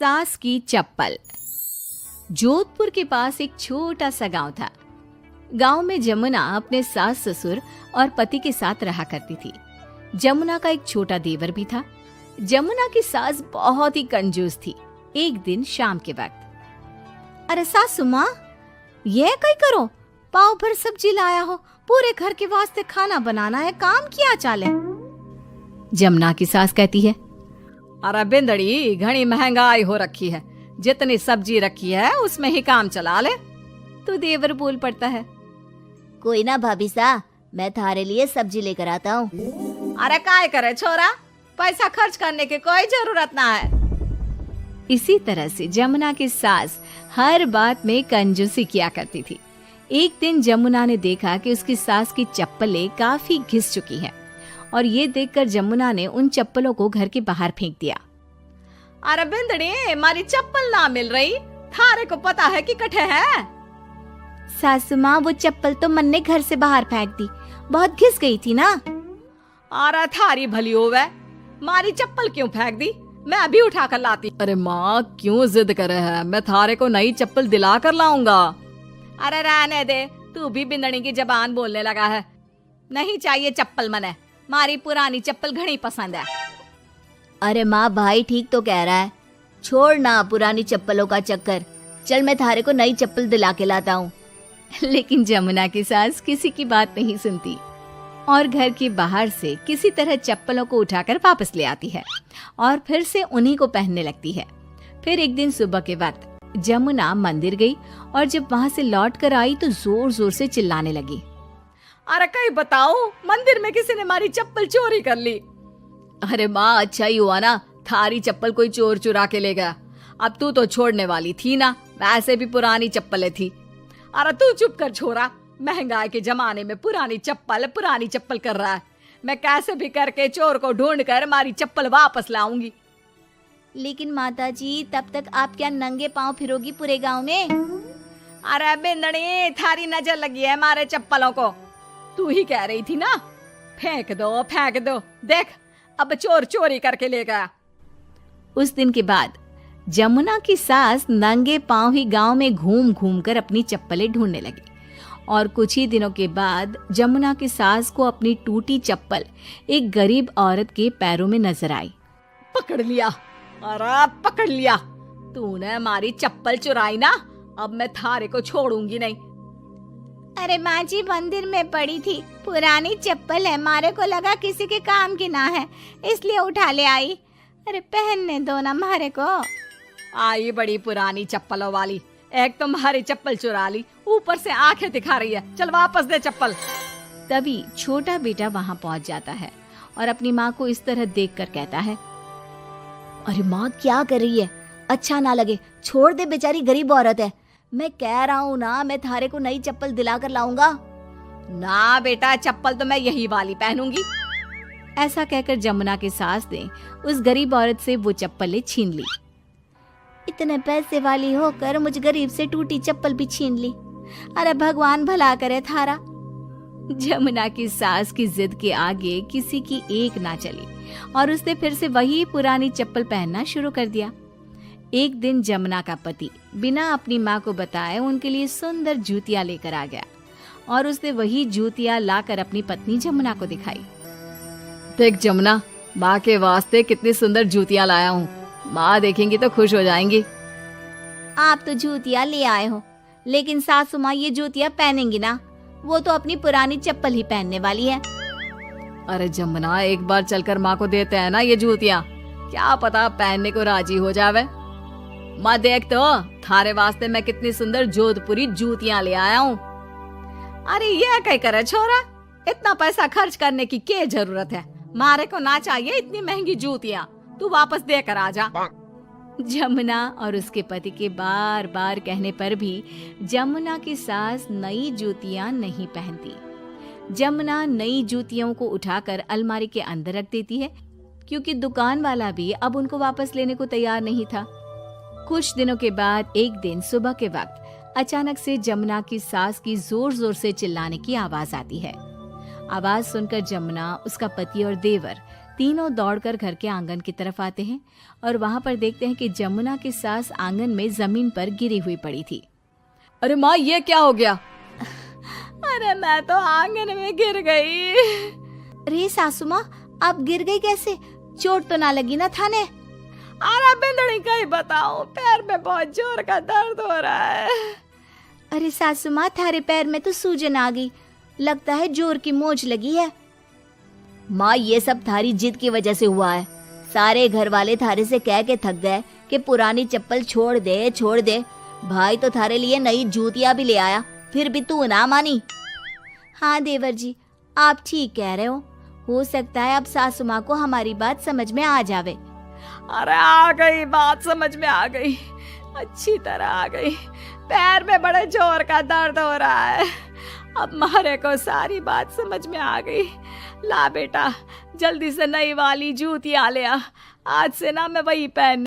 सास की चप्पल। जोधपुर के पास एक छोटा सा गांव था। गांव में जमुना अपने सास ससुर और पति के साथ रहा करती थी। जमुना का एक छोटा देवर भी था। जमुना की सास बहुत ही कंजूस थी। एक दिन शाम के वक्त, अरे सासू माँ, ये कई करो, पाव भर सब्जी लाया हो, पूरे घर के वास्ते खाना बनाना है, काम किया चाले। जमुना की सास कहती है, अरे बिंदड़ी, घनी महंगाई हो रखी है, जितनी सब्जी रखी है उसमें ही काम चला ले। तो देवर बोल पड़ता है, कोई ना भाभी सा, मैं थारे लिए सब्जी लेकर आता हूँ। अरे काय करे छोरा, पैसा खर्च करने की कोई जरूरत ना है। इसी तरह से जमुना की सास हर बात में कंजूसी किया करती थी। एक दिन जमुना ने देखा कि उसकी सास की चप्पलें काफी घिस चुकी हैं और ये देखकर जमुना ने उन चप्पलों को घर के बाहर फेंक दिया। अरे बिंदड़ी, हमारी चप्पल ना मिल रही, थारे को पता है कि कठे है। सासू माँ, वो चप्पल तो मन ने घर से बाहर फेंक दी, बहुत घिस गई थी ना। अरे थारी भली होवे, मारी चप्पल क्यों फेंक दी, मैं अभी उठा कर लाती। अरे माँ, क्यों जिद करे है, मैं थारे को नई चप्पल दिला कर लाऊंगा। अरे रहने दे, तू भी बिंदड़ी की जबान बोलने लगा है। नहीं चाहिए चप्पल मने, मारी पुरानी चप्पल घनी पसंद है। अरे माँ, भाई ठीक तो कह रहा है, छोड़ ना पुरानी चप्पलों का चक्कर, चल मैं थारे को नई चप्पल दिला के लाता हूँ। लेकिन जमुना की सास किसी की बात नहीं सुनती और घर के बाहर से किसी तरह चप्पलों को उठाकर वापस ले आती है और फिर से उन्हीं को पहनने लगती है। फिर एक दिन सुबह के वक्त जमुना मंदिर गई और जब वहाँ से लौट कर आई तो जोर जोर से चिल्लाने लगी, अरे कहीं बताओ, मंदिर में किसी ने हमारी चप्पल चोरी कर ली। अरे माँ, अच्छा ही हुआ ना, थारी चप्पल कोई चोर चुरा के ले गया। अब तू तो छोड़ने वाली थी ना, वैसे भी पुरानी चप्पलें थी। अरे तू चुप कर छोरा, महंगाई के जमाने में पुरानी चप्पल कर रहा है। मैं कैसे भी करके चोर को ढूंढ कर हमारी चप्पल वापस लाऊंगी। लेकिन माता जी, तब तक आप क्या नंगे पांव फिरोगी पूरे गांव में? अरे बिंदड़ी, थारी नजर लगी है हमारे चप्पलों को, तू ही कह रही थी ना, फेंक दो, देख अब चोर चोरी करके ले गया। उस दिन के बाद जमुना की सास नंगे पांव ही गांव में घूम घूम कर अपनी चप्पलें ढूंढने लगी और कुछ ही दिनों के बाद जमुना की सास को अपनी टूटी चप्पल एक गरीब औरत के पैरों में नजर आई। पकड़ लिया, अरे पकड़ लिया, तूने हमारी चप्पल चुराई ना, अब मैं थारे को छोड़ूंगी नहीं। अरे माँ जी, मंदिर में पड़ी थी, पुरानी चप्पल है, मारे को लगा किसी के काम की ना है, इसलिए उठा ले आई। अरे पहनने दो ना मारे को। आई बड़ी पुरानी चप्पलों वाली, एक तो हमारी चप्पल चुरा ली, ऊपर से आंखें दिखा रही है, चल वापस दे चप्पल। तभी छोटा बेटा वहां पहुंच जाता है और अपनी माँ को इस तरह देखकर कहता है, अरे माँ, क्या कर रही है, अच्छा ना लगे, छोड़ दे, बेचारी गरीब औरत है। मैं कह रहा हूँ ना, मैं थारे को नई चप्पल दिला कर लाऊंगा। ना बेटा, चप्पल तो मैं यही वाली पहनूंगी। ऐसा कहकर जमुना की सास ने उस गरीब औरत से वो चप्पलें छीन ली। इतने पैसे वाली होकर मुझ गरीब से टूटी चप्पल भी छीन ली। अरे भगवान भला करे थारा। जमुना की सास की जिद के आगे किसी की एक ना चली और उसने फिर से वही पुरानी चप्पल पहनना शुरू कर दिया। एक दिन जमुना का पति बिना अपनी माँ को बताए उनके लिए सुंदर जूतियां लेकर आ गया और उसने वही जूतियां लाकर अपनी पत्नी जमुना को दिखाई। देख जमुना, माँ के वास्ते कितनी सुंदर जूतियां लाया हूँ, माँ देखेंगी तो खुश हो जाएंगी। आप तो जूतियां ले आए हो, लेकिन सासू माँ ये जूतियां पहनेंगी ना, वो तो अपनी पुरानी चप्पल ही पहनने वाली है। अरे जमुना, एक बार चलकर माँ को देते हैं ना ये जूतियां, क्या पता पहनने को राजी हो जावे। माँ देख तो, थारे वास्ते मैं कितनी सुंदर जोधपुरी जूतियां ले आया हूँ। अरे ये क्या करे छोरा, इतना पैसा खर्च करने की क्या जरूरत है, मारे को ना चाहिए इतनी महंगी जूतियां, तू वापस देकर आ जा। जमुना और उसके पति के बार बार कहने पर भी जमुना की सास नई जूतियां नहीं पहनती। जमुना नई जूतियों को उठाकर अलमारी के अंदर रख देती है, क्योंकि दुकान वाला भी अब उनको वापस लेने को तैयार नहीं था। कुछ दिनों के बाद एक दिन सुबह के वक्त अचानक से जमुना की सास की जोर जोर से चिल्लाने की आवाज आती है। आवाज सुनकर जमुना, उसका पति और देवर तीनों दौड़कर घर के आंगन की तरफ आते हैं और वहां पर देखते हैं कि जमुना की सास आंगन में जमीन पर गिरी हुई पड़ी थी। अरे माँ, ये क्या हो गया? अरे मैं तो आंगन में गिर गई। अरे सासू माँ, आप गिर गई कैसे? चोट तो ना लगी ना थाने? अरे बिंदड़ी कहीं बताऊं, पैर में बहुत जोर का दर्द हो रहा है। अरे सासू माँ, थारे पैर में तो सूजन आ गई, लगता है जोर की मोच लगी है। माँ, ये सब थारी जिद की वजह से हुआ है। सारे घर वाले थारे से कह के थक गए कि पुरानी चप्पल छोड़ दे छोड़ दे। भाई तो थारे लिए नई जूतियां भी ले आया, फिर भी तू ना मानी। हाँ देवर जी, आप ठीक कह रहे हो सकता है अब सासू माँ को हमारी बात समझ में आ जावे। अरे आ गई, बात समझ में आ गई, अच्छी तरह आ गई। पैर में बड़े जोर का दर्द हो रहा है। अब मारे को सारी बात समझ में आ गई। ला बेटा, जल्दी से नई वाली जूतियां ले आ, आज से ना मैं वही पहन